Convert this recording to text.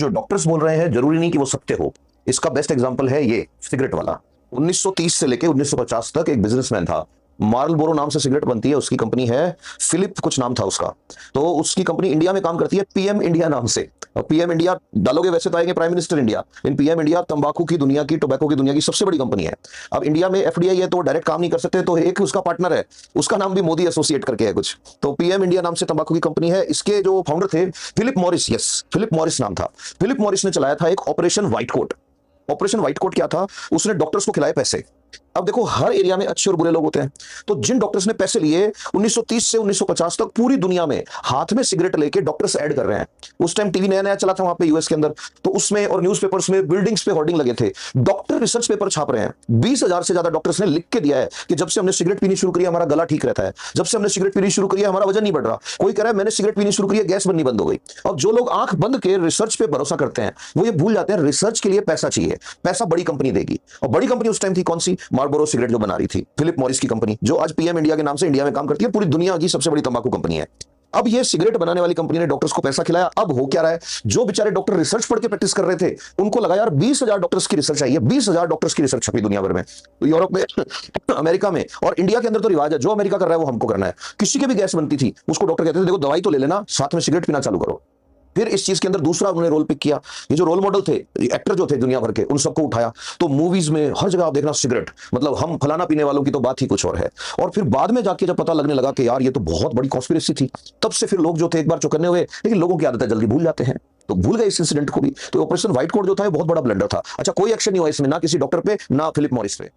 जो डॉक्टर्स बोल रहे हैं जरूरी नहीं कि वो सत्य हो। इसका बेस्ट एग्जांपल है ये सिगरेट वाला। 1930 से लेके 1950 तक एक बिजनेसमैन था। मार्लबोरो नाम से सिगरेट बनती है, उसकी कंपनी है। फिलिप कुछ नाम था उसका। तो उसकी कंपनी इंडिया में काम करती है पीएम इंडिया नाम से। और पीएम इंडिया डालोगे वैसे तो आएंगे प्राइम मिनिस्टर इंडिया, लेकिन पीएम इंडिया तंबाकू की दुनिया की, टोबैको की दुनिया की सबसे बड़ी कंपनी है। अब इंडिया में एफडीआई है तो डायरेक्ट काम नहीं कर सकते, तो एक उसका पार्टनर है, उसका नाम भी मोदी एसोसिएट करके है कुछ। तो पीएम इंडिया नाम से तंबाकू की कंपनी है। इसके जो फाउंडर थे Philip Morris, yes Philip Morris नाम था। फिलिप मॉरिस ने चलाया था एक operation white coat. Operation white coat क्या था? उसने डॉक्टर्स को खिलाए पैसे। अब देखो हर एरिया में अच्छे और बुरे लोग होते हैं। तो जिन डॉक्टर्स ने पैसे लिए 1930 से 1950 तक पूरी दुनिया में हाथ में सिगरेट लेके डॉक्टर्स ऐड कर रहे हैं। उस टाइम टीवी नया नया चला था वहां पे यूएस के अंदर, तो उसमें और न्यूज़पेपर्स में बिल्डिंग्स पे होर्डिंग लगे थे, डॉक्टर रिसर्च पेपर छाप रहे हैं। 20,000 से ज्यादा डॉक्टर्स ने लिख के दिया है कि जब से हमने सिगरेट पीनी शुरू करी हमारा गला ठीक रहता है, जब से हमने सिगरेट पीनी शुरू करी हमारा वजन नहीं बढ़ रहा। कोई कह रहा है मैंने सिगरेट पीनी शुरू करी है गैस बननी बंद हो गई। अब जो लोग आंख बंद के रिसर्च पे भरोसा करते हैं वो ये भूल जाते हैं रिसर्च के लिए पैसा चाहिए। पैसा बड़ी कंपनी देगी, और बड़ी कंपनी उस टाइम थी कौन सी? मार्लबोरो सिगरेट जो बना रही थी, फिलिप मॉरिस की कंपनी, जो आज पीएम इंडिया के नाम से इंडिया में काम करती है, पूरी दुनिया की सबसे बड़ी तंबाकू कंपनी है। अब ये सिगरेट बनाने वाली कंपनी ने डॉक्टर्स को पैसा खिलाया। अब हो क्या रहा है? जो बेचारे डॉक्टर रिसर्च पढ़ के प्रैक्टिस कर रहे थे उनको लगा यार 20,000 डॉक्टर्स की रिसर्च आई है, 20,000 डॉक्टर्स की रिसर्च छपी दुनिया भर में, तो यूरोप में अमेरिका में और इंडिया के अंदर तो रिवाज है जो अमेरिका कर रहा है वो हमको करना है। किसी के भी गैस बनती थी उसको डॉक्टर कहते थे देखो दवाई तो ले लेना, साथ में सिगरेट पीना चालू करो। फिर इस चीज के अंदर दूसरा उन्होंने रोल पिक किया। ये जो रोल मॉडल थे, एक्टर जो थे दुनिया भर के, उन सबको उठाया। तो मूवीज में हर जगह आप देखना सिगरेट, मतलब हम फलाना पीने वालों की तो बात ही कुछ और है। और फिर बाद में जाके जब पता लगने लगा कि यार ये तो बहुत बड़ी कॉन्स्पिरेसी थी, तब से फिर लोग जो थे एक बार चौकन्ने हुए, लेकिन लोगों की आदत है जल्दी भूल जाते हैं, तो भूल गए इस इंसिडेंट को भी। तो ऑपरेशन व्हाइट कोट जो था बहुत बड़ा ब्लंडर था। अच्छा कोई एक्शन नहीं हुआ इसमें, ना किसी डॉक्टर पे ना फिलिप मॉरिस पे।